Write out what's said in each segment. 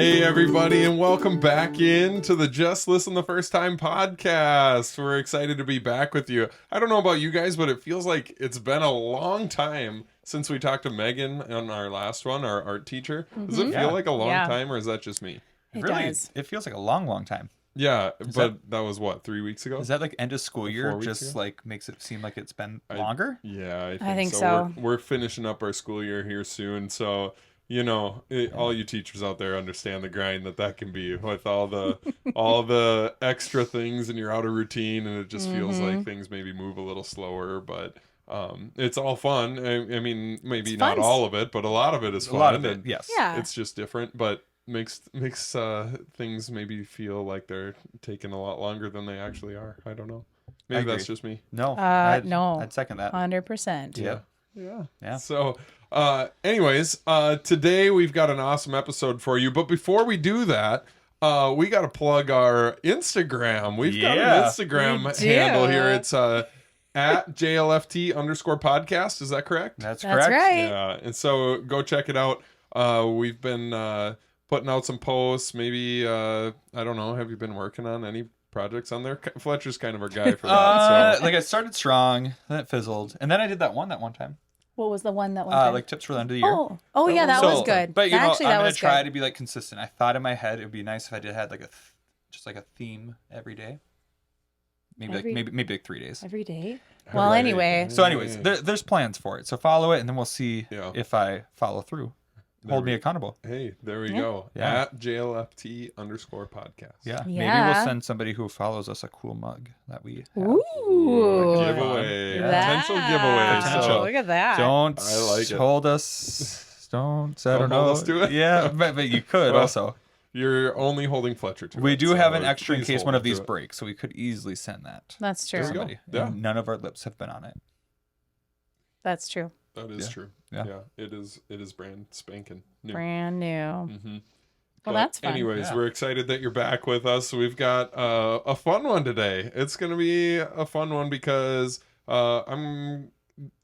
Hey everybody, and welcome back into the Just Listen the First Time podcast. We're excited to be back with you. I don't know about you guys, but it feels like it's been a long time since we talked to Megan on our last one, our art teacher. Does it feel like a long time, or is that just me? It does. It feels like a long time. Yeah, that was what, 3 weeks ago? Is that like end of school year? 4 weeks Just ago? like makes it seem like it's been longer? Yeah, I think so. We're finishing up our school year here soon, so you know, all you teachers out there understand the grind that can be with all the extra things, and you're out of routine, and it just feels like things maybe move a little slower, but it's all fun. I mean, maybe It's not fun. all of it, but a lot of it is fun. A lot of it, and yes. Yeah. It's just different, but makes things maybe feel like they're taking a lot longer than they actually are. I don't know. Maybe that's just me. No. No. I'd second that. 100%. Yeah. So, anyways, today we've got an awesome episode for you. But before we do that, we got to plug our Instagram. We've got an Instagram We do. handle here. It's at JLFT_podcast. Is that correct? That's That's correct. right. Yeah. And so go check it out. We've been putting out some posts. Maybe, I don't know. Have you been working on any projects on there? Fletcher's kind of our guy for that. So. Like I started strong, then it fizzled, and then I did that one time. What was the one that one time? Like tips for the end of the year. Oh yeah, that was good. But you know, Actually, I'm that gonna was try good. to be like consistent. I thought in my head it would be nice if I had like just like a theme every day. Maybe like 3 days. Every day. Every Well, day. anyway. So, anyways, there's plans for it. So follow it, and then we'll see if I follow through. Hold me accountable. Hey, there we go. Yeah. At JLFT_podcast. Yeah. Maybe Yeah. we'll send somebody who follows us a cool mug that we have. Ooh. Giveaway. That. Potential giveaway. Potential. So, Look at that. Don't I like it. hold us. Don't. I Don't don't know. hold us to it? Yeah, but you could Well, also. you're only holding Fletcher to We it, do so have an extra in please case hold one of him to these it. breaks, so we could easily send that. That's true. There we go. Somebody. Yeah. And none of our lips have been on it. That's true. That is Yeah. true. Yeah. Yeah, it is brand spanking new. Brand new. Mm-hmm. Well, that's fun. Anyways, Yeah. we're excited that you're back with us. We've got a fun one today. It's going to be a fun one because I'm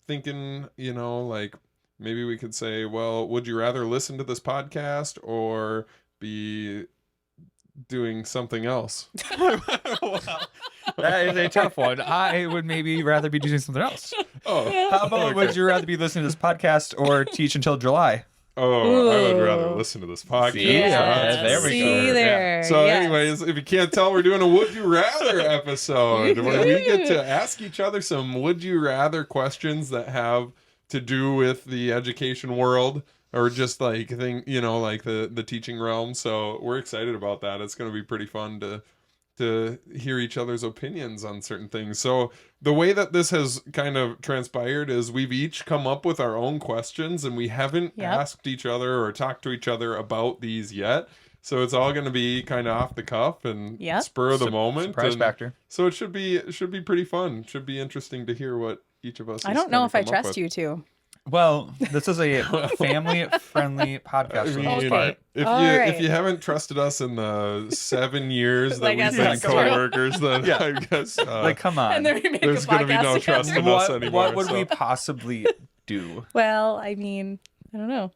thinking, like maybe we could say, well, would you rather listen to this podcast or be doing something else? That is a tough one. I would maybe rather be doing something else. Oh, How about would you rather be listening to this podcast or teach until July? Oh, I would Ooh. rather listen to this podcast. See? Yeah. There we See go. there. So, Yes. anyways, if you can't tell, we're doing a Would You Rather episode where we get to ask each other some Would You Rather questions that have to do with the education world or just like like the teaching realm. So we're excited about that. It's going to be pretty fun to hear each other's opinions on certain things. So the way that this has kind of transpired is we've each come up with our own questions, and we haven't asked each other or talked to each other about these yet. So it's all going to be kind of off the cuff and spur of the moment. Surprise and factor. So it should be pretty fun. It should be interesting to hear what each of us I has don't know kinda if I come up trust with. you two. Well, this is a family-friendly podcast. I for the mean, most part. if you haven't trusted us in the 7 years that I we've guess been that's true. co-workers, then Yeah. I guess like, come on. And then we make there's a going to be no podcast trust together. in us anymore. What would so. we possibly do? Well, I mean, I don't know.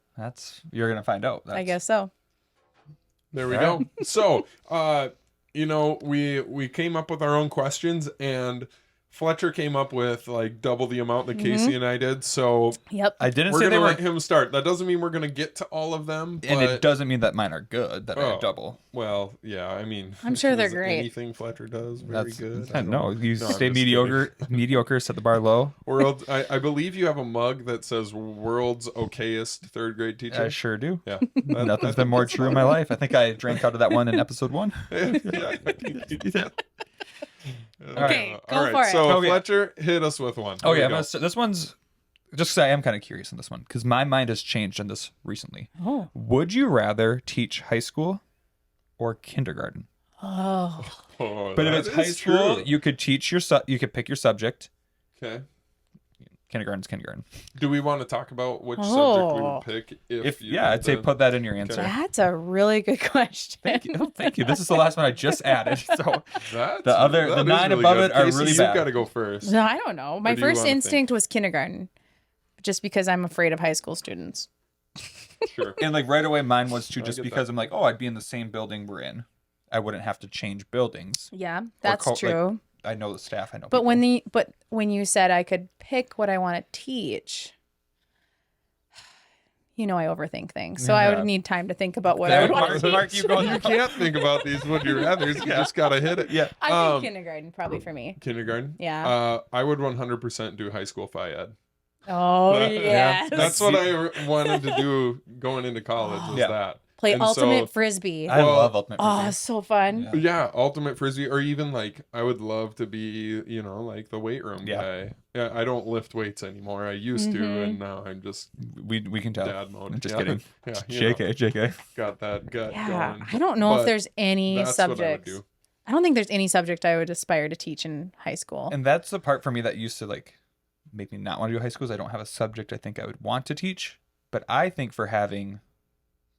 You're gonna find out. I guess so. There we go. So, we came up with our own questions, and Fletcher came up with like double the amount that Casey and I did. So Yep. I didn't we're say gonna they were, let him start. That doesn't mean we're gonna get to all of them. and but, it doesn't mean that mine are good. That I Oh. double. Well, yeah. I mean, I'm sure they're is great. Anything Fletcher does, very That's good. no. You No, I'm stay just mediocre. Set the bar low. World. I believe you have a mug that says "World's okayest third grade teacher." I sure do. Yeah. Nothing's been more true in my life. I think I drank out of that one in episode 1. Okay, go all right. for it. So Okay. Fletcher, hit us with one. Okay, Here we go. this one's just because I am kind of curious on this one because my mind has changed on this recently. Oh. Would you rather teach high school or kindergarten? Oh. Oh, But if that it's high is school, true. you could teach you could pick your subject. Okay. Kindergarten's kindergarten. Do we want to talk about which subject we Oh. would pick? If you I'd say then- put that in your answer. That's a really good question. Thank you. Oh, thank you. This is the last one I just added. So That's- the that is 9 really above good. it are Casey, really you've bad. got to go first. No, I don't know. My do you first wanna instinct was kindergarten, just because I'm afraid of high school students. Sure. And like right away, mine was too, I just get because that. I'm like, oh, I'd be in the same building we're in. I wouldn't have to change buildings. Yeah, that's like, true. I know the staff. I know. But people. when you said I could pick what I want to teach, I overthink things, so I Yeah. would need time to think about what I would want to teach. Mark, you go. You can't think about these would you rather's. You just gotta hit it. Yeah. I think kindergarten probably for me. Kindergarten. Yeah. I would 100% do high school phi ed. Oh That- yes. That's what I wanted to do going into college. Was Yeah. that Play and ultimate so- frisbee. I Well, love Ultimate Oh, Frisbee. so fun. Yeah. Yeah, ultimate frisbee, or even like I would love to be, like the weight room Yeah. guy. Yeah, I don't lift weights anymore. I used to, and now I'm just We can tell. dad mode. Just Yeah. kidding. Yeah, JK. got that gut Yeah. going. I don't know But if there's any That's what I would subjects. do. I don't think there's any subject I would aspire to teach in high school. And that's the part for me that used to like make me not want to do high school. Is I don't have a subject I think I would want to teach. But I think for having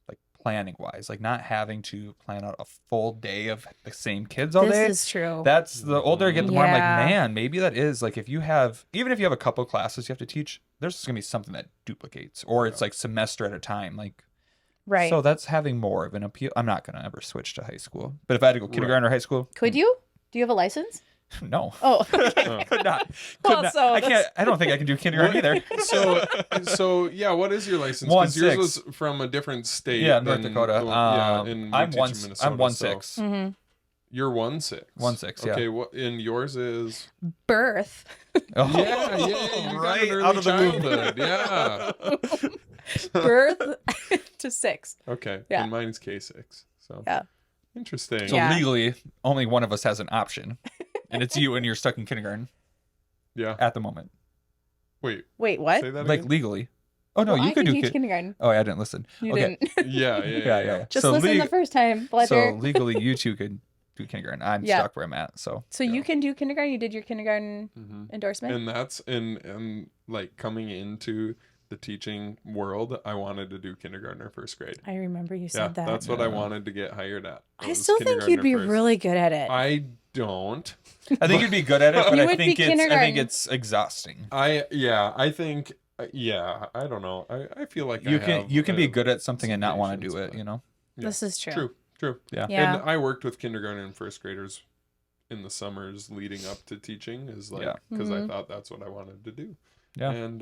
like planning wise, like not having to plan out a full day of the same kids all This day. is true. That's the older I get, the more I'm Yeah. like, man, maybe that is like if you have a couple classes you have to teach, there's just gonna be something that duplicates, or it's like semester at a time. Like, Right. so that's having more of an appeal. I'm not gonna ever switch to high school, but if I had to go kindergarten or high school, Could you? Do you have a license? no, Oh. could not. Well, not. so I can't. I don't think I can do kindergarten either. So yeah, what is your license? Because yours 1-6. was from a different state. Yeah, North than- Dakota. yeah, and we I'm teach one. in I'm Minnesota, 1-6. so hmm You're 1-6. 1-6, yeah. Okay, what? And yours is. Birth. Oh, Yeah, you got right an early out of the womb. childhood. Yeah. Birth to 6. Okay. Yeah. And mine's K6. So Yeah. interesting. So Yeah. legally, only one of us has an option, and it's you, and you're stuck in kindergarten Yeah. at the moment. Wait. Wait, what? Say that Like again? legally. Oh no, Well, you I could can do teach kindergarten. Oh, yeah, I didn't listen. You Okay. didn't. Yeah. Just so listen the first time, so Fletcher. legally, you two could do kindergarten. I'm Yeah. stuck where I'm at. So So you can do kindergarten. You did your kindergarten Mhm. endorsement. And that's and like coming into the teaching world, I wanted to do kindergarten or first grade. I remember you Yeah, said that. that's what I Yeah. wanted to get hired at. I was still think kindergarten you'd or be first. really good at it. I don't. I think you'd be good at it, but You I would think be it's kindergarten. exhausting. I think I don't know. I feel like You I can have, you can be uh, good at something and not want to patience, do it. but- You know. yeah. This is true. True. Yeah. Yeah. And I worked with kindergarten and first graders in the summers leading up to teaching, is like Yeah. because I Mhm. thought that's what I wanted to do. Yeah. And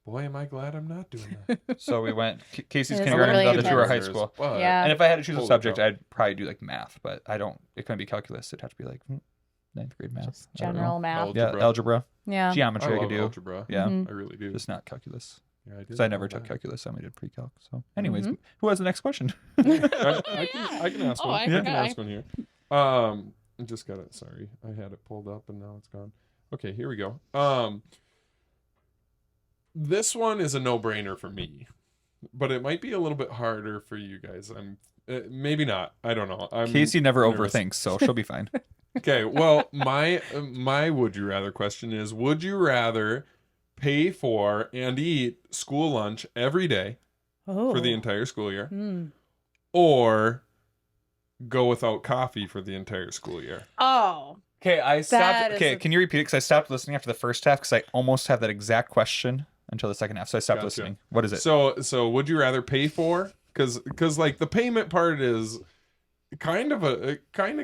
boy, am I glad I'm not doing that. So we went Casey's It is kindergarten, really the other two are high Years, school. but- Yeah. And if I had to choose a Holy subject, cow. I'd probably do like math, but I don't. It couldn't be calculus. It'd have to be like ninth grade math. Just I don't know. general math. Yeah, algebra, Yeah. geometry. I I could love do. algebra. Yeah, Mhm. I really do. just not calculus. Yeah, I did Because I never love took that. calculus. I only did pre-calc. So, anyways, Mhm. who has the next question? I can ask Oh, one. I I can forgot. ask one here. I just got it. Sorry, I had it pulled up and now it's gone. Okay, here we go. This one is a no-brainer for me, but it might be a little bit harder for you guys. Maybe not. I don't know. Casey never nervous. overthinks, so she'll be fine. Okay, well, my would you rather question is: would you rather pay for and eat school lunch every day Oh. for the entire school year, Mm. or go without coffee for the entire school year? Oh. Okay, I That stopped. is Okay, a- can you repeat it? Because I stopped listening after the first half because I almost had that exact question until the second half. So I stopped Gotcha. listening. What is it? So would you rather pay for? Because like the payment part is kind of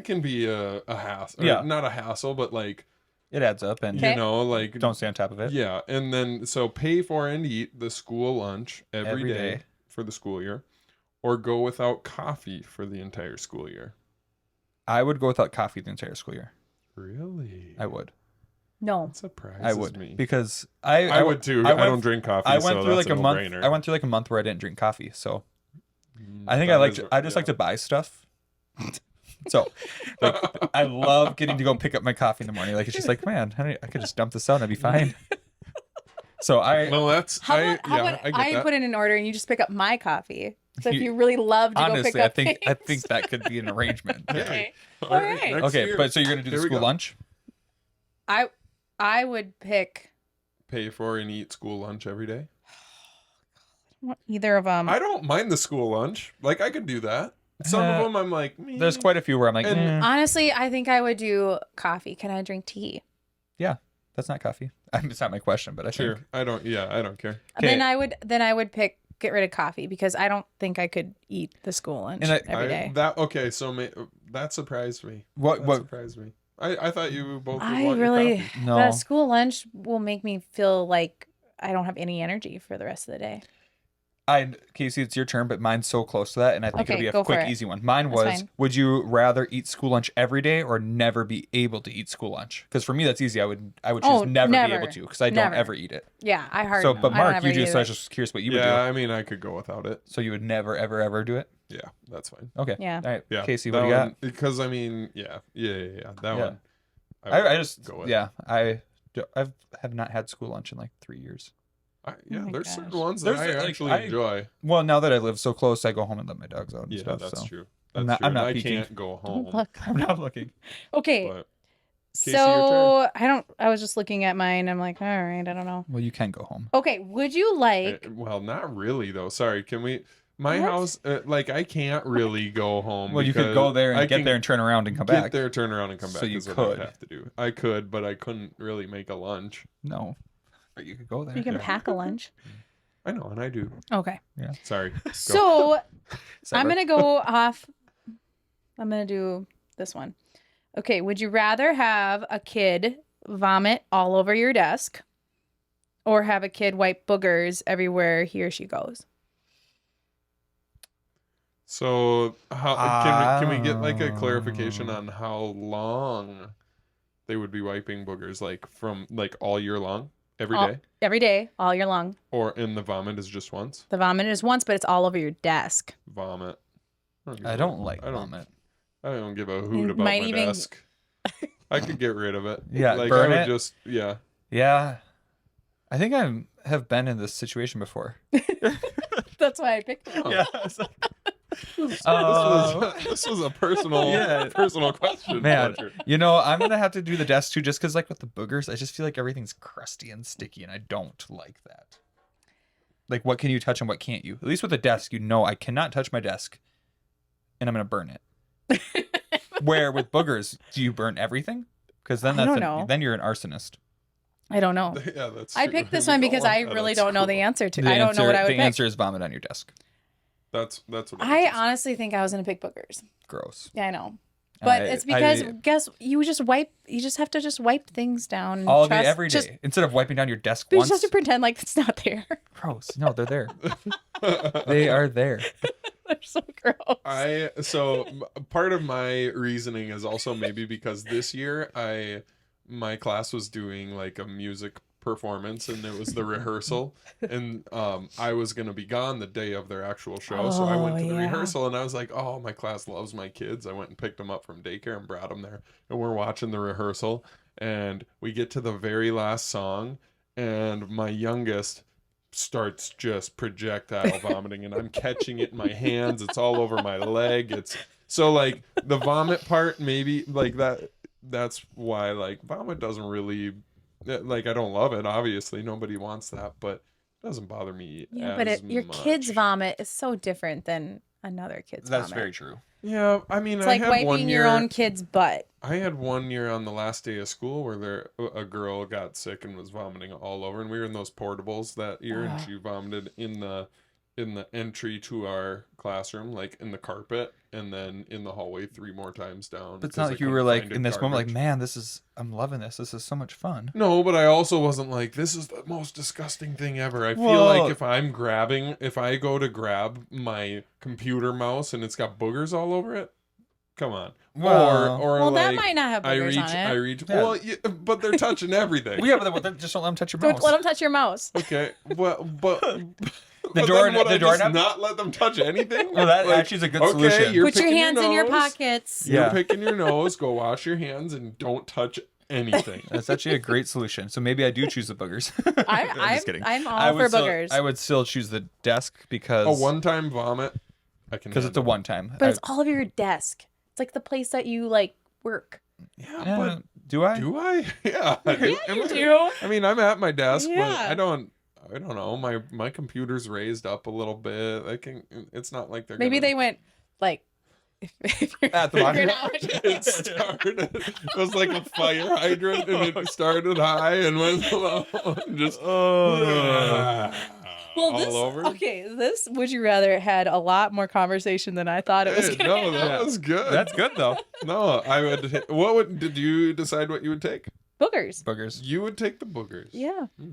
can be a hassle. Yeah. Not a hassle, but like It adds up, and Okay. you know, like don't stay on top of it. yeah. And then so pay for and eat the school lunch every Every day day. for the school year, or go without coffee for the entire school year. I would go without coffee the entire school year. Really? I would. No. That surprises I would me. because I would too. I, went- don't drink coffee. I went so through that's like a month. no-brainer. I went through like a month where I didn't drink coffee. So Mm, I think that I like. is- I just like to buy stuff. So like, I love getting to go and pick up my coffee in the morning. Like it's just like, man, I could just dump this out and I'd be fine. So Well, that's How about, how about I get I that. put in an order and you just pick up my coffee? So if You- you really love to go honestly, pick I up think things. that could be an arrangement. Okay. All right. next Okay, year, but so you're gonna do the Here we school go. lunch? I would pick pay for and eat school lunch every day. either of them. I don't mind the school lunch. Like I could do that. Some of them I'm like, meh. There's quite a few where I'm like, And- Honestly, I think I would do coffee. Can I drink tea? that's not coffee. I mean, it's not my question, but I sure. think I don't care. Okay. Then I would pick get rid of coffee because I don't think I could eat the school lunch And every day. That surprised me. What Surprised me. I thought you both would I want really your coffee. No. that school lunch will make me feel like I don't have any energy for the rest of the day. Casey, it's your turn, but mine's so close to that, and I think Okay, it'll be go a for quick, it. easy one. Mine That's was, fine. would you rather eat school lunch every day or never be able to eat school lunch? Because for me, that's easy. I would choose never be never. able to because I don't Never. ever eat it. Yeah, I hardly. So, but I don't Mark, ever you do. eat So I it. was just curious what you would Yeah, do. I mean, I could go without it. So you would never, ever, ever do it? Yeah, that's fine. Okay. Yeah. All right. Yeah, Casey, that what do you got? Because I mean, yeah. That Yeah. one. I just go with. yeah. I have not had school lunch in like 3 years. my There's gosh. certain ones that There's, I like, actually I- enjoy. Well, now that I live so close, I go home and let my dogs out and Yeah, stuff. that's so. true. I'm That's not- I'm true. not and I peeking. can't go home. Look. I'm not looking. Okay. But Casey, your So I was just looking at mine. I'm like, all right, I don't know. Well, you can go home. Okay, would you like? well, not really though. Sorry. Can we? My What? house, I can't really go home. Well, you could because go there and I get can there and turn around and come get back. there, turn around, and come So back. you Is what I would could. have to do. I could, but I couldn't really make a lunch. No, but you could go there. You can Yeah. pack a lunch. I know, and I do. Okay. Sorry. Go. So Sever. I'm gonna go off. I'm gonna do this one. Okay. Would you rather have a kid vomit all over your desk, or have a kid wipe boogers everywhere he or she goes? So how can we get like a clarification on how long they would be wiping boogers, like from like all year long, every All- day, Every day, all year long. or in the vomit is just once? The vomit is once, but it's all over your desk. Vomit. give I a- don't like I don't. vomit. I don't give a You hoot about might my even- desk. I could get rid of it. Yeah, like burn I would it. just yeah. Yeah, I think I have been in this situation before. That's why I picked it. Yeah. This was a personal Yeah. personal question. Man, Fletcher. you know, I'm gonna have to do the desk too, just because like with the boogers, I just feel like everything's crusty and sticky, and I don't like that. Like, what can you touch and what can't you? At least with a desk, you know, I cannot touch my desk, and I'm gonna burn it. Where with boogers, do you burn everything? Because then I don't that's know. then you're an arsonist. I don't know. Yeah, that's I true. picked this We one don't because want I that. really That's don't know the cool. answer to. I don't know what I would The pick. answer is vomit on your desk. That's what I choose. honestly think I was gonna pick boogers. Gross. Yeah, I know. But it's because guess you just have to just wipe things down and all day, trust- every day, just- instead of wiping down your desk but you once. just have to pretend like it's not there. Gross. No, they're there. They are there. They're so gross. Part of my reasoning is also maybe because this year my class was doing like a music performance and it was the rehearsal and I was gonna be gone the day of their actual show, so I went to the yeah. rehearsal and I was like, oh, my class loves my kids. I went and picked them up from daycare and brought them there, and we're watching the rehearsal and we get to the very last song and my youngest starts just projectile vomiting and I'm catching it in my hands. It's all over my leg. It's so like the vomit part, maybe like that's why like vomit doesn't really, like, I don't love it, obviously nobody wants that, but it doesn't bother me Yeah, as but your much. kid's vomit is so different than another kid's That's vomit. very true. Yeah, I mean, It's I like had one wiping year, your own kid's butt. I had 1 year on the last day of school where a girl got sick and was vomiting all over, and we were in those portables that year, and she vomited in the entry to our classroom, like in the carpet, and then in the hallway 3 more times down. But it's because not I like you couldn't were like find in this moment, like, garbage. man, I'm loving this. This is so much fun. No, but I also wasn't like, this is the most disgusting thing ever. I feel Well- like if I go to grab my computer mouse and it's got boogers all over it, come on. Well- or Well, like, that might not have boogers on it. I reach. Yeah. Well, yeah, but they're touching everything. Well, yeah, but then just don't let them touch your Don't mouse. let them touch your mouse. Okay, well, but The door- then would the I door just knob? not let them touch anything? Well, that Like, actually is a good okay, solution. You're Put your picking hands in your nose, pockets. Yeah. You're picking your nose. Go wash your hands and don't touch anything. That's actually a great solution. So maybe I do choose the boogers. I'm just kidding. I'm all I for would still- boogers. I would still choose the desk because A one-time vomit, I can. because it's a handle. one time. But it's all over your desk. It's like the place that you like work. Yeah, but do I? do I? Yeah, Yeah, am you I? do. I mean, I'm at my desk, but Yeah. I don't know. My computer's raised up a little bit. It's not like they're Maybe gonna... they went like if you're At the figuring bottom. out what It started. It was like a fire hydrant, and it started high and went low. And just. Well, all over. Okay, this would you rather had a lot more conversation than I thought it was Hey, gonna no, have. that was good. That's good though. No, I would. Did you decide what you would take? Boogers. Boogers. You would take the boogers. Yeah, Hmm.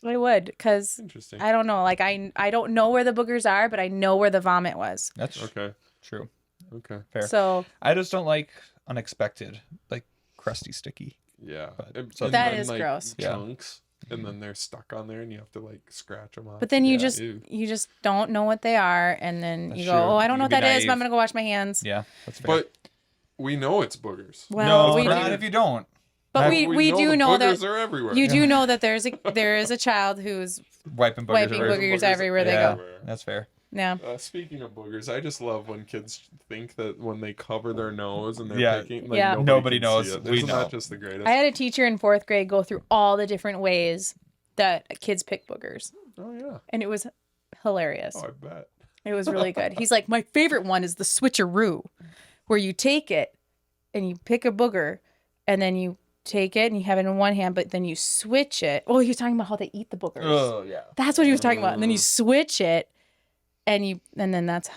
I would, because Interesting. I don't know. Like I don't know where the boogers are, but I know where the vomit was. That's Okay. true. Okay. Fair. So I just don't like unexpected, like crusty, sticky. Yeah. But- And That then, is gross. Yeah. Chunks, and then they're stuck on there, and you have to like scratch them off. but then you Yeah. just don't know what they are, and then That's you go, true. oh, I don't know You what can that be is, but I'm naive. gonna go wash my hands. Yeah, that's fair. But we know it's boogers. Well, no, we not do, if you don't. but we do the know boogers that are everywhere. you do know that there is a child who's Wiping boogers. wiping everywhere. boogers everywhere they Yeah, go. that's fair. Yeah. Speaking of boogers, I just love when kids think that when they cover their nose and they're Yeah. picking, like, Yeah. Nobody can see knows. it. We Isn't know. that just the greatest? I had a teacher in 4th grade go through all the different ways that kids pick boogers, Oh yeah. and it was hilarious. Oh, I bet. It was really good. He's like, my favorite one is the switcheroo, where you take it and you pick a booger, and then you take it and you have it in one hand, but then you switch it. Oh, he was talking about how they eat the boogers. Oh yeah. That's what he was talking about. And then you switch it, and then that's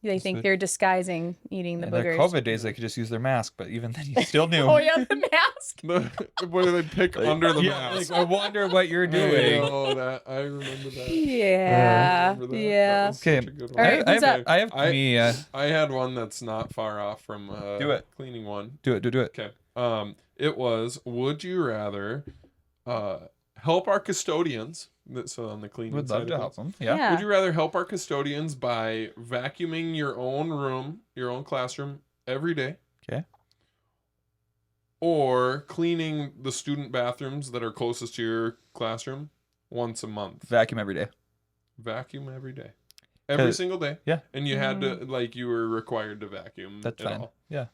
they think they're disguising eating the In their boogers. COVID days, they could just use their mask, but even then, you still knew. Oh yeah, the mask. Where do they pick under the Yeah, mask? like, I wonder what you're doing. Oh, that I remember that. Yeah, Remember that? That yeah. was Okay. such a good All one. right, I who's have, up? I have I- me. I had one that's not far off from Do it. cleaning one. Do it. Do it. Okay. It was, would you rather help our custodians, so on the cleaning Would side love of to help things, them. Yeah. Yeah. would you rather help our custodians by vacuuming your own room, your own classroom every day? Okay. Or cleaning the student bathrooms that are closest to your classroom once a month? Vacuum every day. Vacuum every day. Every single day. Yeah. And you had to, like, you were required to vacuum. That's it fine. all. Yeah.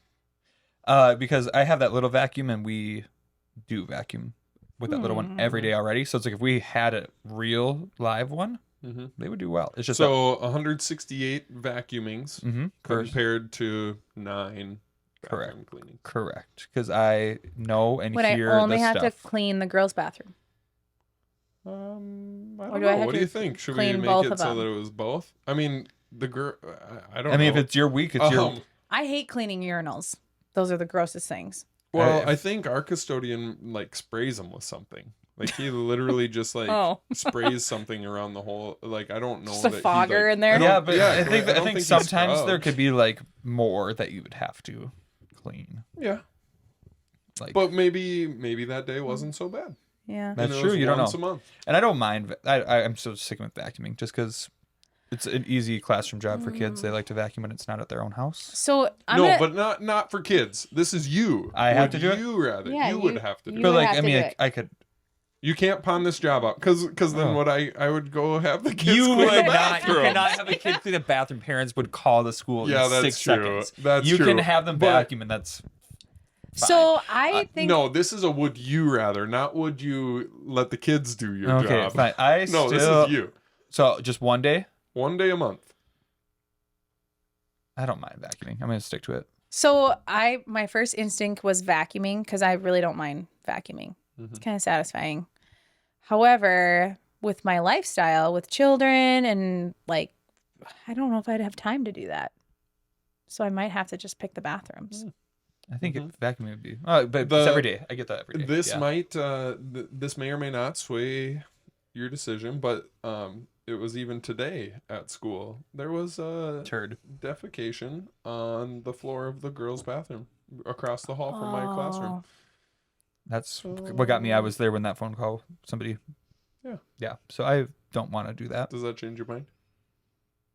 Because I have that little vacuum, and we do vacuum with that little one every day already. So it's like if we had a real live one, Mhm. they would do well. It's just So 168 vacuumings for compared to 9 Correct. bathroom cleaning. correct, because I know and Would I hear only the have stuff. to clean the girls' bathroom? I don't Or do I know. have What do to you think? Should we clean make both it of so them? that it was both? I mean, the girl. I don't. I mean, know. if it's your week, it's your. I hate cleaning urinals. Those are the grossest things. Well, I think our custodian like sprays them with something. Like he literally just like Oh. sprays something around the whole. Like I don't know. Just a that he, fogger like- in there? I don't- Yeah, but I don't think he sometimes there scrubs. could be like more that you would have to clean. Yeah, Like, but maybe that day wasn't so bad. Yeah. That's And it true. was You don't once know. a month. and I don't mind. I'm so sick with vacuuming just because it's an easy classroom job for kids. They like to vacuum when it's not at their own house. So I'm No, gonna, but not for kids. This is you. I have Would to do it? You rather. Yeah, you would you- have to do you But it. would like, have I to mean, do it. I could. You can't pawn this job out because then Oh. what I would go have the kids You clean would the not. You bathroom. cannot have a kid clean the bathroom. Parents would call the school Yeah, in that's 6 true. seconds. That's you true. can have them But- vacuum, and that's fine. so I think No, this is a would you rather, not would you let the kids do your okay. job. Fine. I No, still, this is you. So just one day. One day a month. I don't mind vacuuming. I'm gonna stick to it. so. My first instinct was vacuuming because I really don't mind vacuuming. It's kind of satisfying. However, with my lifestyle with children and like, I don't know if I'd have time to do that. So I might have to just pick the bathrooms. I think Mhm. vacuuming would be. But it's The- every day. I get that every day. This yeah. might this may or may not sway your decision, but it was even today at school. There was a turd. defecation on the floor of the girls' bathroom across the hall from my classroom. That's what got me. I was there when that phone call. Somebody. Yeah. Yeah. So I don't want to do that. Does that change your mind?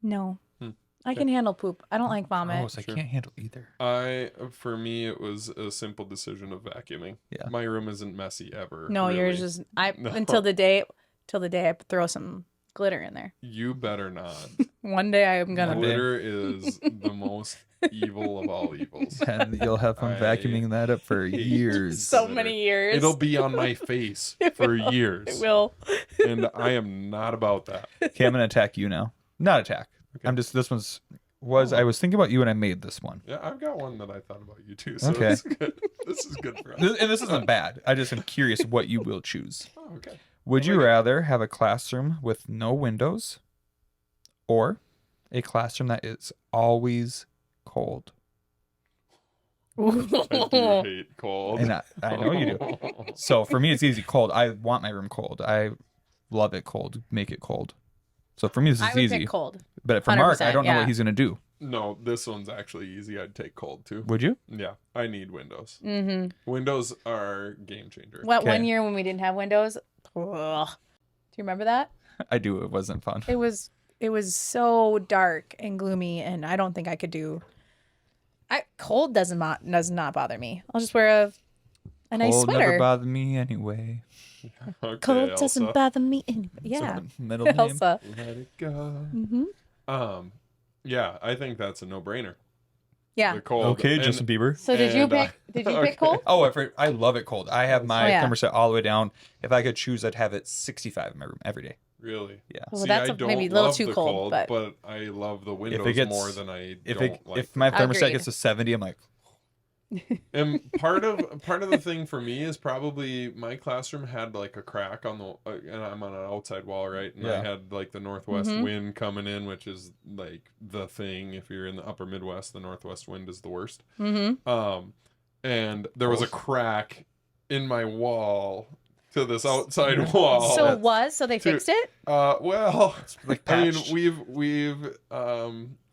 No. Hmm. I can handle poop. I don't like vomit. Gross. I Sure. can't handle either. For me, it was a simple decision of vacuuming. Yeah. My room isn't messy ever. No, really. yours is No. until the day I throw some glitter in there. You better not. One day I'm gonna. One day. Glitter is the most evil of all evils. And you'll have fun I vacuuming that up for hate years. So glitter. many years. It'll be on my face It for will. years. It will. And I am not about that. Okay, I'm gonna attack you now. Not attack. Okay. I'm just. This I was thinking about you when I made this one. Yeah, I've got one that I thought about you too. So Okay. it's good. This is good for us. And this isn't bad. I just am curious what you will choose. Oh, okay. Would Oh you my God. rather have a classroom with no windows or a classroom that is always cold? I do hate cold. And I know you do. So for me, it's easy. Cold. I want my room cold. I love it cold. Make it cold. So for me, this I is would easy. pick cold. But for Mark, I 100%, don't know yeah. what he's gonna do. No, this one's actually easy. I'd take cold too. Would you? Yeah, I need windows. Mm-hmm. Windows are game changer. What, Okay. one year when we didn't have windows? Ugh. Do you remember that? I do. It wasn't fun. It was so dark and gloomy, and I don't think I could do. Cold does not bother me. I'll just wear a nice Cold sweater. never bothered me anyway. Okay, Cold doesn't Elsa. bother me anyway. So Yeah, the middle name. Elsa. Let it go. Mm-hmm. Yeah, I think that's a no-brainer. Yeah. The cold. Okay, And- Justin Bieber. So did you And, pick? Did you pick okay. cold? Oh, I love it cold. I have my Oh, yeah. thermostat all the way down. If I could choose, I'd have it 65 in my room every day. Really? Yeah. Well, See, that's I don't maybe a little love too the cold, but I love the windows gets- more than I If don't like. if my thermostat Agreed. gets to 70, I'm like, And part of the thing for me is probably my classroom had like a crack on the and I'm on an outside wall, right? And Yeah. I had like the northwest Mhm. wind coming in, which is like the thing. If you're in the upper Midwest, the northwest wind is the worst. Mm-hmm. And there was a Gross. crack in my wall to this outside wall. So they fixed it. Well, like I mean, patched.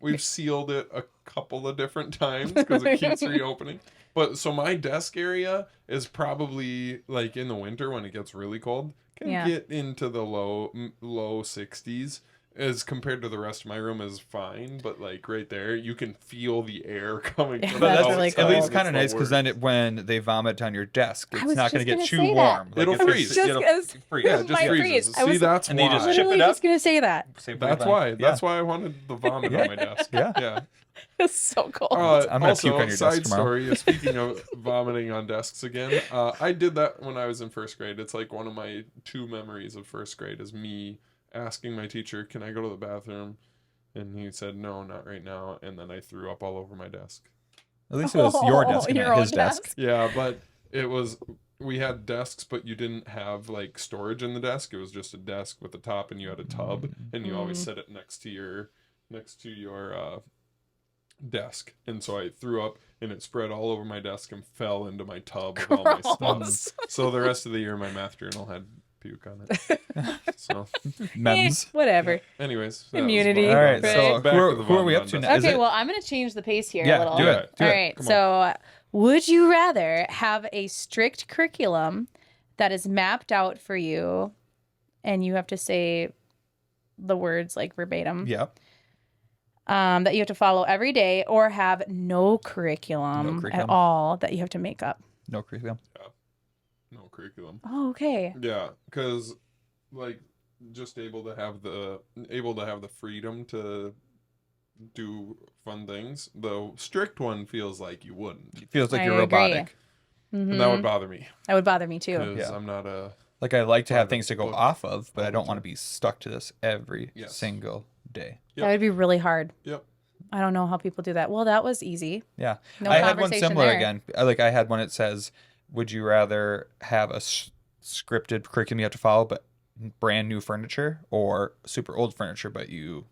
we've sealed it a couple of different times because it keeps reopening. But so my desk area is probably like in the winter when it gets really cold, can Yeah. get into the low 60s. As compared to the rest of my room is fine, but like right there, you can feel the air coming. Yeah, from But the that's that's really outside. at least cold. kind of It's the nice because then worst. when they vomit on your desk, I it's was not going to just get gonna too say that. warm. It'll it's- freeze. It'll Just- freeze. Yeah, It it just might freezes. freeze. I See, was that's And then you just why. ship Literally it up. just gonna say that. Save That's money. why. Yeah. That's why I wanted the vomit on my desk. Yeah. Yeah. It's so cold. I'm gonna Also, puke on your side desk tomorrow. story. Speaking of vomiting on desks again, I did that when I was in first grade. It's like one of my 2 memories of first grade is me asking my teacher, "Can I go to the bathroom?" And he said, "No, not right now." And then I threw up all over my desk. At least it was your Oh, desk and your not his own desk. desk. Yeah, but it was. We had desks, but you didn't have like storage in the desk. It was just a desk with a top, and you had a tub, and you always set it next to your desk. And so I threw up, and it spread all over my desk and fell into my tub with all my stuff. Gross. So the rest of the year, my math journal had puke on it. So, Mems. Whatever. anyways, that was Immunity. fun. All right, Right. so Back who to the are we vomit up on to desk. now? Is Okay, it- well, I'm gonna change the pace here a Yeah, little. do Yeah, it. Do All it. right. Come So, would you rather have a strict curriculum that is mapped out for you, and you have to say the words like verbatim, Yeah. that you have to follow every day, or have no curriculum, No curriculum. at all that you have to make up? No curriculum. No curriculum. Oh, okay. Yeah, because like just able to have the freedom to do fun things. The strict one feels like you wouldn't, It feels like I you're agree. robotic. and that Mhm. would bother me That would bother me too. because Yeah. I'm not a. Like I like to have Or things to go book off of, but I all the don't want to time. be stuck to this every Yes. single day. Yep. That would be really hard. Yep. I don't know how people do that. Well, that was easy. Yeah. No I had one conversation similar there. again. I had one that says, would you rather have a scripted curriculum you have to follow, but brand new furniture, or super old furniture, but you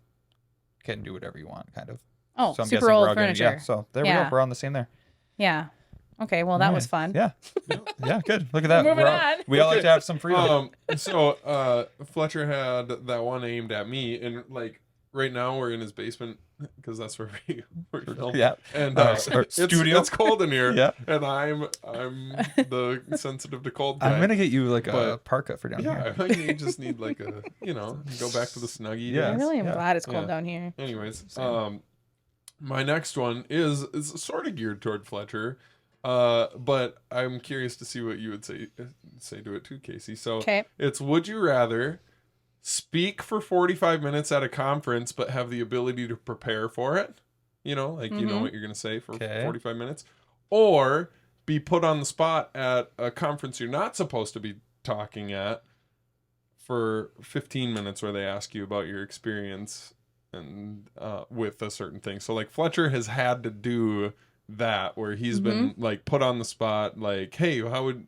can do whatever you want, kind of? Oh, So I'm super guessing we're old all gonna- furniture. yeah. So there we Yeah. go. We're on the same there. Yeah. Okay. Well, that was fun. Yeah. Yeah. Good. Look at that. Moving We're all- on. we all like to have some freedom. So Fletcher had that one aimed at me, and like right now we're in his basement because that's where we film. Yeah. And Our it's, studio. it's cold in here. Yeah. And I'm the sensitive to cold type. I'm gonna get you like a But- parka for down Yeah, here. I may just need like a go back to the snuggie. Yeah. I days. really am Yeah. glad it's cold Yeah. down here. Anyways, Same. my next one is sort of geared toward Fletcher, but I'm curious to see what you would say to it too, Casey. So Okay. it's: would you rather speak for 45 minutes at a conference but have the ability to prepare for it? You know what you're going to say for Okay. 45 minutes, or be put on the spot at a conference you're not supposed to be talking at for 15 minutes where they ask you about your experience and with a certain thing. So like Fletcher has had to do that where he's been like put on the spot, like, hey, how would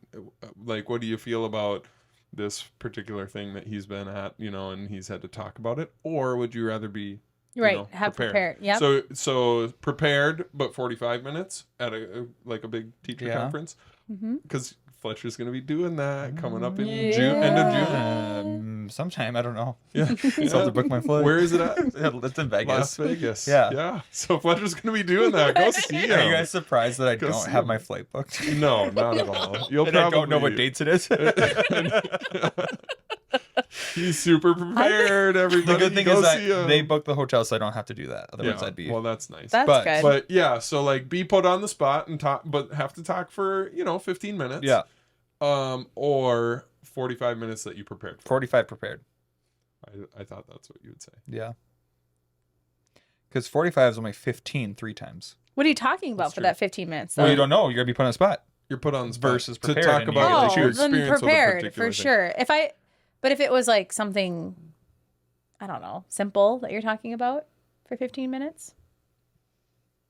what do you feel about this particular thing that he's been at, and he's had to talk about it, or would you rather be Right. Have prepared. Yep. So prepared, but 45 minutes at a big teacher conference, because Fletcher's going to be doing that coming up in June, end of June. Sometime, I don't know. Yeah. Still have to book my flight. Where is it at? Yeah, it's in Vegas. Las Vegas. Yeah. Yeah. So Fletcher's going to be doing that. Go see him. Are you guys surprised that I Go don't see have him. my flight booked? No, not at all. You'll And probably I don't know what dates it is. He's super prepared. Everybody, The good thing go is see that him. they book the hotel, so I don't have to do that. Otherwise, I'd be. Well, that's nice. That's but- good. But yeah, so like be put on the spot and talk, but have to talk for 15 minutes. Yeah, Or 45 minutes that you prepared for. 45 prepared. I thought that's what you would say. Yeah, because 45 is only 15 3 times. What are you talking about That's for true. that 15 minutes? Well, though? you don't know. You're gonna be put on the spot. You're put on the spot Versus to prepared, talk and you about get like, to your Oh, then experience with a prepared particular for thing. sure. But if it was like something, I don't know, simple that you're talking about for 15 minutes,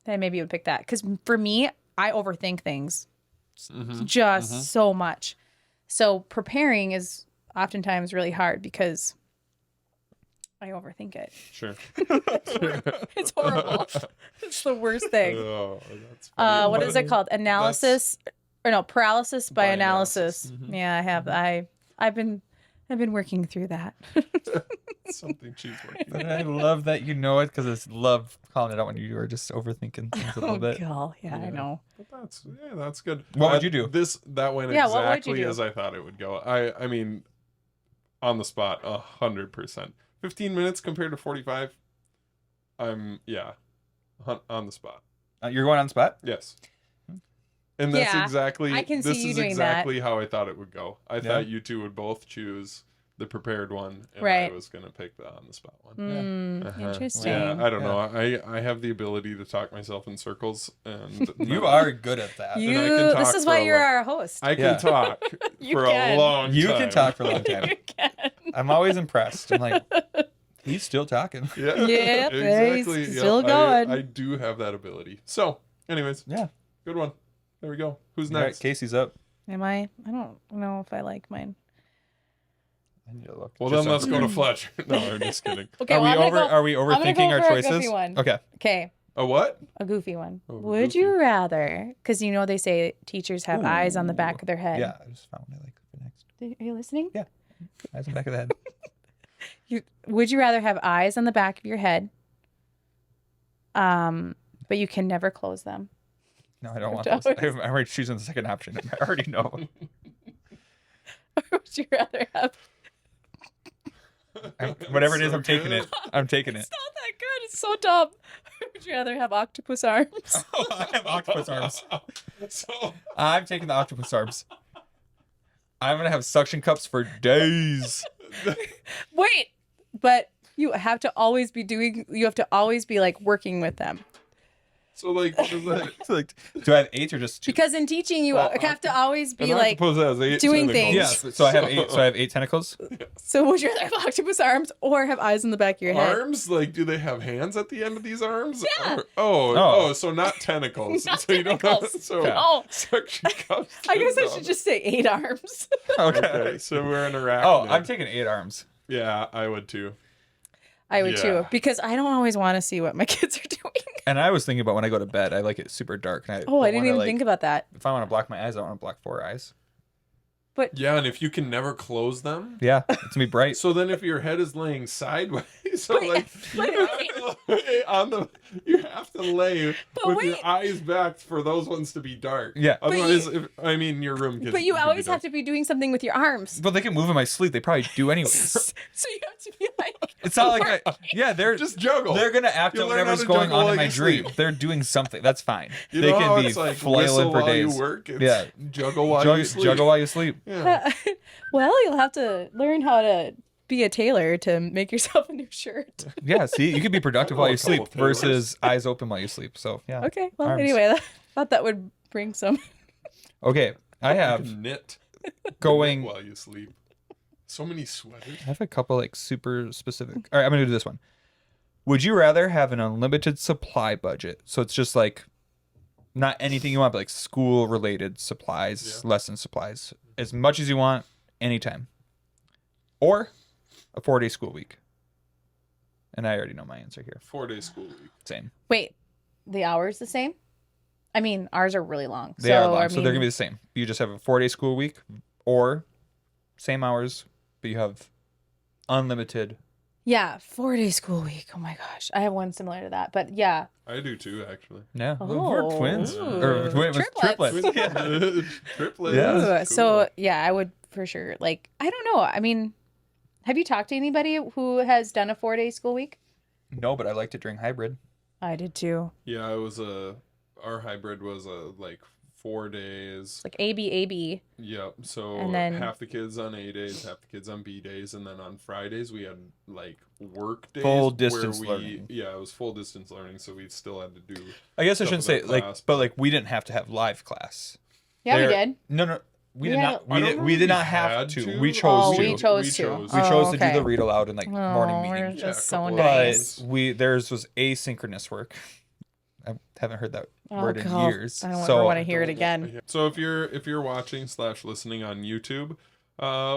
then maybe you would pick that. Because for me, I overthink things just so much. So preparing is oftentimes really hard because I overthink it. Sure. It's horrible. It's the worst thing. Oh, that's funny. What is it called? Analysis, or no, paralysis by By analysis. analysis. Mhm. Yeah, I have. I've been working through that. Something she's working But I love that you know it because I love calling it out when you are just overthinking things a little bit. God, yeah, I Yeah. know. But that's good. What would you do? That went Yeah, what would you exactly do? as I thought it would go. I mean, on the spot, 100%. 15 minutes compared to 45. On the spot. You're going on the spot? Yes. And that's Yeah, exactly. I can see this you is doing exactly how I thought it would go. I thought you two would both choose the prepared one, and Right. I was gonna pick the on the spot one. Mm, Interesting. Yeah, I don't know. I have the ability to talk myself in circles, and You are good at that. I can talk This is for why a you're while. our host. I can Yeah. talk You for can. a long time. You can talk for a long time. You can. I'm always impressed. I'm like, he's still talking. Yeah, Yep, exactly. he's still going. I do have that ability. So, anyways, Yeah. good one. There we go. Who's All right, next? Casey's up. Am I? I don't know if I like mine. I need to look. Well, Just then let's on- go to Fletcher. No, I'm just kidding. Okay, Are well, we I'm gonna over? go, Are we I'm gonna overthinking go our for a choices? goofy one. Okay. Okay, A what? a goofy one. Oh, Would goofy. you rather? Because they say teachers have eyes on the back of their head. Yeah, I just found what I like for next. Are you listening? Yeah. Eyes on the back of the head. Would you rather have eyes on the back of your head, but you can never close them? No, I don't want Don't. those. I'm already choosing the second option. I already know. Or would you rather have? Whatever it is, So I'm taking good. it. I'm taking it. It's not that good. It's so dumb. Would you rather have octopus arms? Oh, I have octopus arms. So, I'm taking the octopus arms. I'm gonna have suction cups for days. Wait, but you have to always be doing. You have to always be like working with them. like, what is that? So, like, do I have 8 or just 2? Because in teaching, you Well, have to always be An like. octopus has 8 doing tentacles. things. Yeah. So I have 8. So I have 8 tentacles. So would you rather have octopus arms or have eyes in the back of your head? Arms? Like, do they have hands at the end of these arms? Yeah. Oh, so not tentacles. Not so you don't tentacles. have, so Oh, suction cups. I guess I should just say 8 arms. Okay, so we're an arachnid. Oh, I'm taking 8 arms. Yeah, I would too. I would Yeah. too, because I don't always want to see what my kids are doing. And I was thinking about when I go to bed, I like it super dark. And Oh, I don't didn't wanna, even think about that. If I want to block my eyes, I want to block 4 eyes. Yeah, and if you can never close them, Yeah, it's gonna be bright. so then if your head is laying sideways, so Wait, like wait, you have to lay on the, you have to lay But with your wait. eyes back for those ones to be dark. Yeah. But Otherwise, your room. But you always have to be doing something with your arms. But they can move in my sleep. They probably do anyways. So you have to be like. It's not like they're just juggle. They're gonna act You out learn how whatever's to going juggle on while in my you dream. sleep. They're doing something. That's fine. You They know can how be it's like flailing whistle for while days. you work. It's Yeah. juggle while you sleep. Juggle while you sleep. Yeah. Well, you'll have to learn how to be a tailor to make yourself a new shirt. Yeah. See, you can be productive while know you a couple sleep versus eyes open while you sleep. So yeah. Okay. Well, Arms. anyway, I thought that would bring some. Okay. I You have can knit going. while you sleep. So many sweaters. I have a couple like super specific. All right, I'm gonna do this one. Would you rather have an unlimited supply budget? So it's just like not anything you want, but like school related supplies, lesson supplies, as much as you want, anytime. or a 4-day school week. And I already know my answer here. 4-day school week. Same. Wait, the hours the same? I mean, ours are really long. They are long, I so mean, they're gonna be the same. You just have a 4-day school week, or same hours, but you have unlimited. yeah, 4-day school week. Oh my gosh, I have one similar to that. But yeah, I do too, actually. Yeah, Oh. we're twins Ooh. or Triplets. triplets. Yeah. Triplets. Yeah. Ooh, so yeah, I would for sure. Like, I don't know. I mean, have you talked to anybody who has done a 4-day school week? No, but I liked it during hybrid. I did too. Yeah, it was our hybrid was like 4 days. It's like AB. Yep. So And then- half the kids on A days, half the kids on B days, and then on Fridays we had like work days. Full where distance learning. Yeah, it was full distance learning, so we still had to do. I guess I shouldn't say Double like, class. but like we didn't have to have live class. Yeah, we There- did. No, we We did had- not. I We don't did. know We if did we not have had to. to. We chose Oh, to. we chose to. We We chose to okay. do the read aloud and like morning Oh, meeting. we're just so couple nice. But theirs was asynchronous work. I haven't heard that Oh, word in God. years. I don't so ever want to hear it again. So if you're watching / listening on YouTube,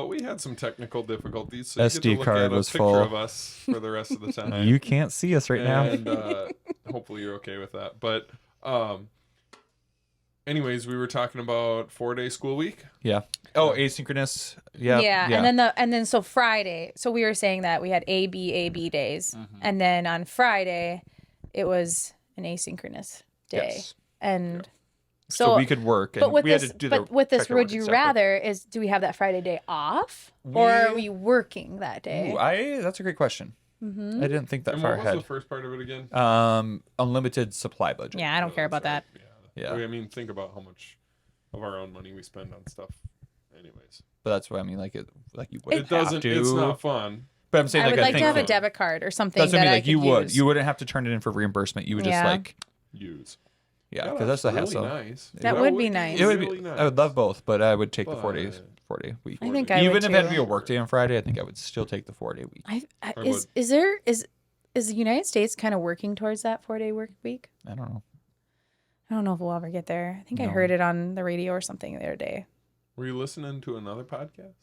we had some technical difficulties. So you get to SD look card at a was picture full. of us for the rest of the time. you can't see us right now. And hopefully you're okay with that. But anyways, we were talking about 4-day school week. Yeah. Oh, asynchronous. Yeah. And then so Friday. So we were saying that we had AB days, Mm-hmm. and then on Friday, it was an asynchronous day. Yes. And So we could work, and with we had this, to do but the with this, checker would work you separate. rather do we have that Friday day off, or are We- we working that day? Ooh, that's a great question. Mm-hmm. I didn't think that And far what was ahead. the first part of it again? Unlimited supply budget. Yeah, I don't care about that. Yeah. I mean, think about how much of our own money we spend on stuff. Anyways, But that's what I mean. Like you would. it doesn't. It's not fun. But I'm saying I like would like to think have a so. debit card or something. that's what I that mean. Like could you would. use. You wouldn't have to turn it in for reimbursement. You would just Yeah. like Use. yeah, because that's the really hassle. nice. That would be nice. It would really be. nice. I would love both, but I would take the 4 But- days. 4-day week. I think I Even would if it had to too. be a work day on Friday, I think I would still take the 4-day week. I Is the United States kind of working towards that 4-day work week? I don't know. I don't know if we'll ever get there. I think I No. heard it on the radio or something the other day. Were you listening to another podcast?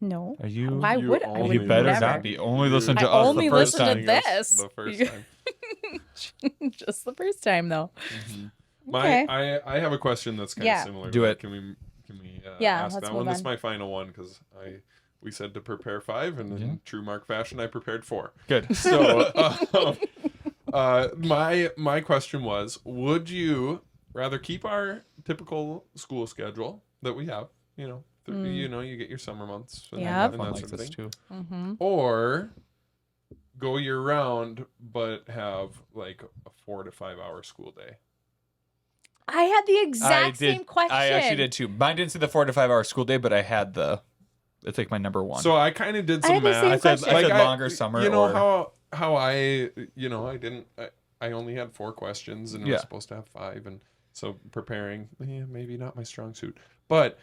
No. Are you? Why You would I? only would You better never. not be. Only listen to I us only the first listen to time. this. The first time. Just the first time, though. My, Okay. I have a question that's kind Yeah. of similar. Do to it. that. Can we Yeah, ask let's that move one? This is on. my final one because we said to prepare 5, and in true Mark fashion, I prepared 4. Good. So my question was: would you rather keep our typical school schedule that we have? You know, you get your summer months and, Yep. and Fun that like sort of this thing. too. Mm-hmm. Or go year round, but have like a 4 to 5 hour school day. I had the exact same question. I actually did too. Mine didn't say the 4 to 5 hour school day, but I had it's like my number one. So I kind of did I some had the math. same I said, question. I said longer summer. You know or, how I I only had 4 questions and Yeah. was supposed to have 5, and so preparing maybe not my strong suit, but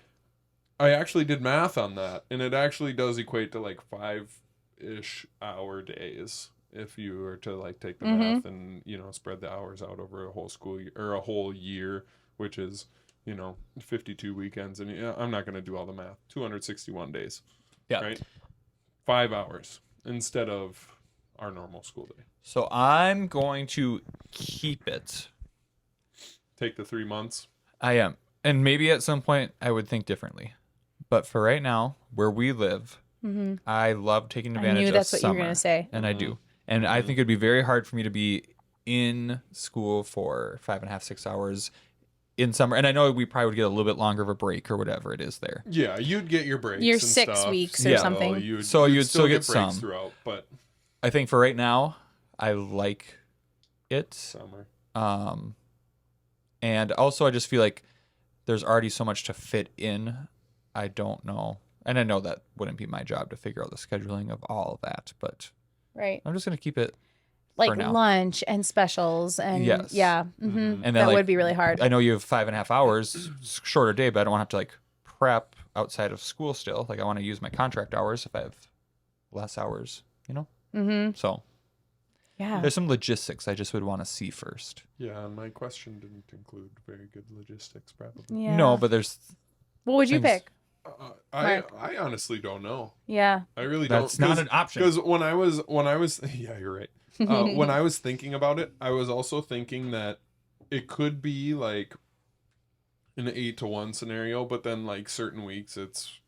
I actually did math on that, and it actually does equate to like 5-ish hour days if you were to like take the math and spread the hours out over a whole school year, or a whole year, which is 52 weekends, and I'm not going to do all the math. 261 days. Yeah. Right. 5 hours instead of our normal school day. So I'm going to keep it. Take the 3 months. I am. And maybe at some point I would think differently. But for right now, where we live, I love taking I advantage knew of that's what you summer. were going to say. And I do. And I think it'd be very hard for me to be in school for 5.5, 6 hours in summer. And I know we probably would get a little bit longer of a break or whatever it is there. Yeah, you'd get your breaks. Your and 6 stuff. weeks or Yeah. something. You'd still get breaks some. throughout, but I think for right now, I like it. summer. And also I just feel like there's already so much to fit in. I don't know. And I know that wouldn't be my job to figure out the scheduling of all of that, but Right. I'm just going to keep it. Like for now. lunch and specials and Yes. yeah. And then That like, would be really hard. I know you have 5.5 hours, shorter day, but I don't want to have to like prep outside of school still. Like I want to use my contract hours if I have less hours, So Yeah. there's some logistics I just would want to see first. Yeah, and my question didn't include very good logistics, probably. Yeah. No, but there's What would you things- pick? I honestly don't know. Yeah. I really That's don't. not an option. Because when I was yeah, you're right. When I was thinking about it, I was also thinking that it could be like an 8-1 scenario, but then like certain weeks it's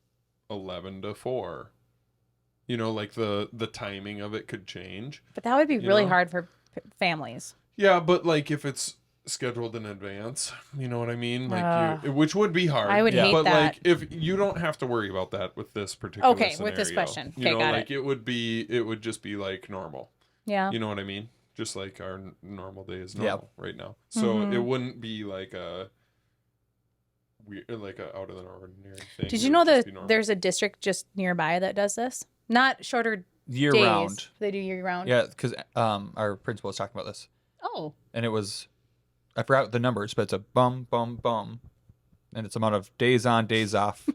11-4. You know, like the timing of it could change. But that would be You really know? hard for families. Yeah, but like if it's scheduled in advance, you know what I mean? Like which would be hard. I would hate but that. like if you don't have to worry about that with this particular Okay, scenario. with this question. You Okay, know, got like it would just be like normal. Yeah. You know what I mean? Just like our normal day is Yep. normal right now. So Mhm. it wouldn't be like a weird, like a out of the ordinary thing. Did It you know would just that be normal. there's a district just nearby that does this? Not shorter Year days. round. They do year round. Yeah, because our principal was talking about this, Oh. and it was, I forgot the numbers, but it's a bum, and it's amount of days on, days off.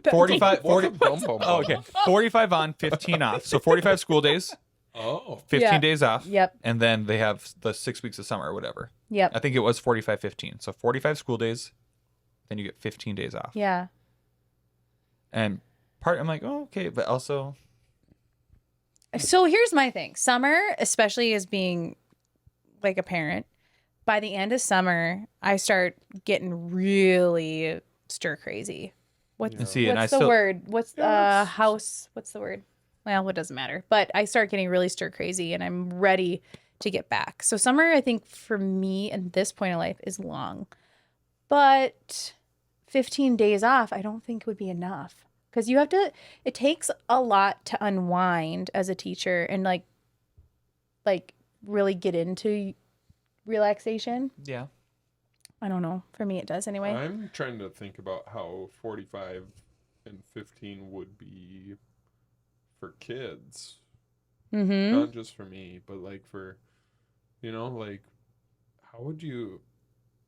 45, 40. Oh, okay. 45 on, 15 off. So 45 school days, Oh. 15 Yeah. days off. Yep. And then they have the 6 weeks of summer or whatever. Yep. I think it was 45, 15. So 45 school days, then you get 15 days off. Yeah. And I'm like, oh, okay. But also, So here's my thing. Summer, especially as being like a parent, by the end of summer, I start getting really stir crazy. What's, Yeah. see, and I what's the still, word? What's Yeah, it's- house? What's the word? Well, it doesn't matter. But I start getting really stir crazy and I'm ready to get back. So summer, I think for me at this point in life is long. But 15 days off, I don't think would be enough. Because you have to, it takes a lot to unwind as a teacher and like really get into relaxation. yeah. I don't know. For me, it does anyway. I'm trying to think about how 45 and 15 would be for kids. Mm-hmm. Not just for me, but like for, you know, like how would you,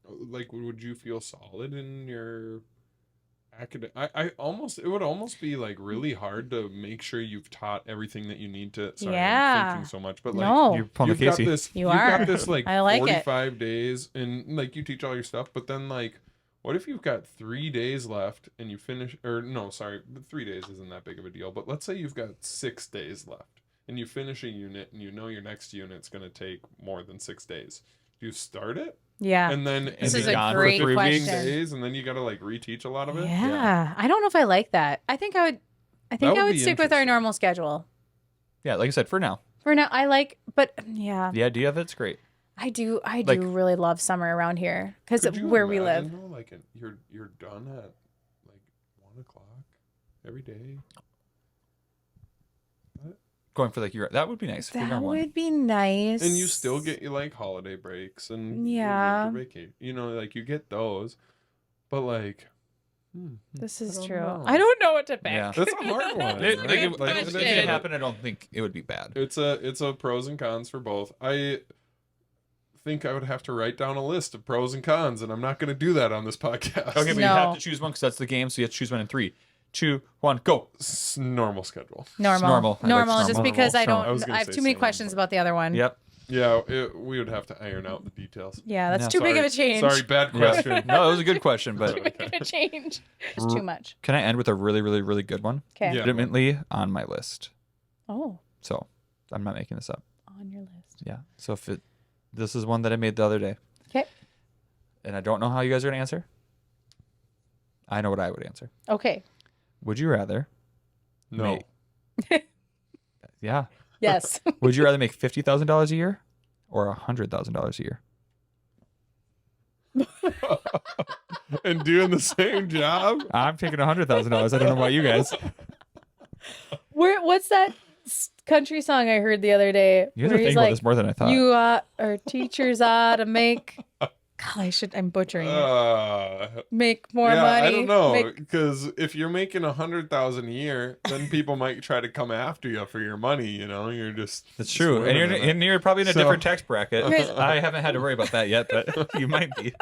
like, would you feel solid in your academic? I almost, it would almost be like really hard to make sure you've taught everything that you need to. Sorry, Yeah. I'm thinking so much, but like No. You're pulling you've a got Casey. this, You you've are. got this like I like it. 45 days and like you teach all your stuff, but then like, what if you've got 3 days left and you finish, or no, sorry, 3 days isn't that big of a deal, but let's say you've got 6 days left and you finish a unit and you know your next unit's going to take more than 6 days. Do you start it? Yeah. And then This be is a gone for great 15 question. days and then you got to like reteach a lot of it? Yeah. I don't know if I like that. I think I would would be stick with our interesting. normal schedule. Yeah, like I said, for now. For now, I like, but yeah, The idea of it's great. I do Like- really love summer around here because Could you where we live. imagine, though, like you're done at like 1 o'clock every day. Going for like your, that would be nice. If we That got one. would be nice. And you still get your like holiday breaks and Yeah. vacation. You know, like you get those, but like, This is I don't true. know. I don't know what to pick. Yeah. that's a hard one. It, right? like, if Like, if it's it a- happened, I don't think it would be bad. It's a pros and cons for both. I think I would have to write down a list of pros and cons, and I'm not going to do that on this podcast. Okay, but you No. have to choose one because that's the game. So you have to choose one in 3, 2, 1, go. Normal schedule. Normal. Normal. I like Normal. Just normal. because I Normal. I don't. was I, gonna have say too many same, questions but- about the other one. Yep. Yeah, we would have to iron out the details. Yeah, that's Yeah. too big of a change. Sorry, bad Yeah. question. No, it was a good question, but Too big of a change. It's too much. can I end with a really, really, really good one? Okay. Yeah. Legitimately on my list. Oh, So I'm not making this up. on your list. Yeah. So this is one that I made the other day. Okay. And I don't know how you guys are gonna answer. I know what I would answer. Okay. Would you rather? No. Yeah. Yes. Would you rather make $50,000 a year or $100,000 a year? And doing the same job? I'm taking $100,000. I don't know about you guys. What's that country song I heard the other day? You guys are where he's thinking about like, this more than I thought. you or teachers ought to make. God, I'm butchering it. Make more yeah, money. I don't know, Make, because if you're making 100,000 a year, then people might try to come after you for your money. You know, you're just That's true. swimming in it. And you're probably in a So- different tax bracket. Guys- I haven't had to worry about that yet, but you might be.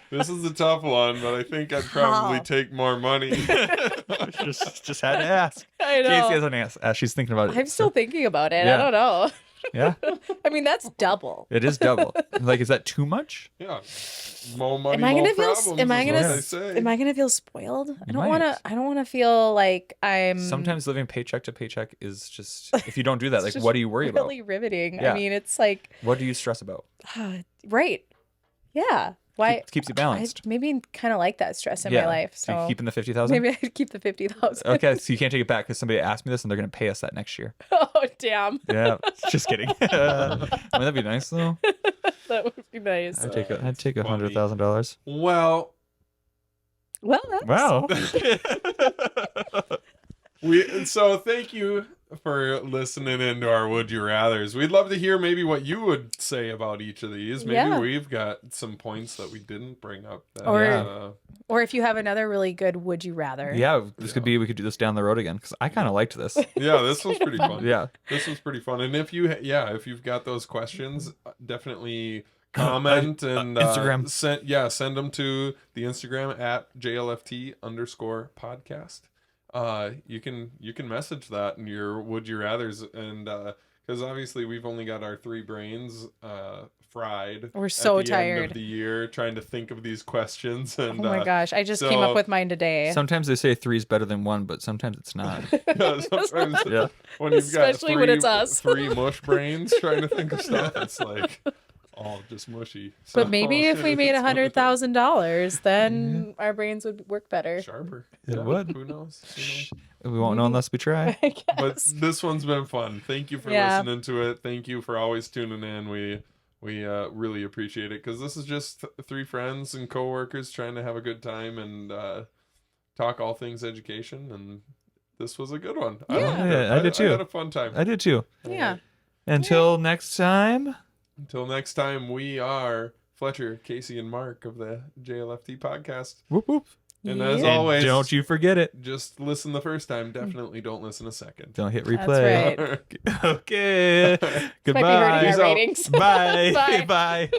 This is a tough one, but I think I'd probably How? take more money. just had to ask. I know. Casey hasn't asked. She's thinking about it. I'm still thinking about it. Yeah. I don't know. Yeah, I mean, that's double. it is double. Like, is that too much? Yeah. More money, Am I more gonna feel? problems. Am I is gonna? what they say. Am I gonna feel spoiled? I You don't want to. might. I don't want to feel like I'm. Sometimes living paycheck to paycheck is just, if you don't do that, it's like, just what do you worry about? really riveting. Yeah. I mean, it's like What do you stress about? right. Yeah. Why? Keeps you I balanced. maybe kind of like that stress in Yeah. my life. So you So keeping the 50,000? maybe I'd keep the 50,000. Okay, so you can't take it back because somebody asked me this and they're gonna pay us that next year. Oh damn. Yeah, just kidding. I mean, that'd be nice though. That would be nice. I'd take That's $100,000. Well, Well, that's, Wow. so thank you for listening into our Would You Rathers. We'd love to hear maybe what you would say about each of these. Maybe Yeah. we've got some points that we didn't bring up. That, Or- Or if you have another really good would you rather. Yeah, this could be. We could do this down the road again because I kind of liked this. yeah, this was pretty fun. Yeah. This was pretty fun. And if you've got those questions, definitely comment and Instagram. Send them to the Instagram at JLFT_podcast. You can message that in your would you rathers, and because obviously we've only got our 3 brains fried. We're so at the end tired. of the year trying to think of these questions. And Oh my gosh, I just came up so- with mine today. Sometimes they say 3 is better than 1, but sometimes it's not. sometimes Yeah. when you've got Especially when it's us. 3 mush brains trying to think of stuff, it's like all just mushy. But So, maybe if we made it's $100,000, then our brains would work better. sharper. It would. Who knows? We won't know unless we try. I guess. But this one's been fun. Thank you for Yeah. listening to it. Thank you for always tuning in. We really appreciate it because this is just 3 friends and coworkers trying to have a good time and talk all things education. And this was a good one. Yeah. liked it. Yeah, I did too. I had a fun time. I did too. Yeah. Until next time. Until next time, we are Fletcher, Casey, and Mark of the JLFT podcast. Whoop whoop. And as Yeah. always, Don't you forget it. just listen the first time. Definitely don't listen a second. Don't hit That's replay. right. Okay. Might be hurting Goodbye. our Peace out. ratings. Bye. Bye. Bye.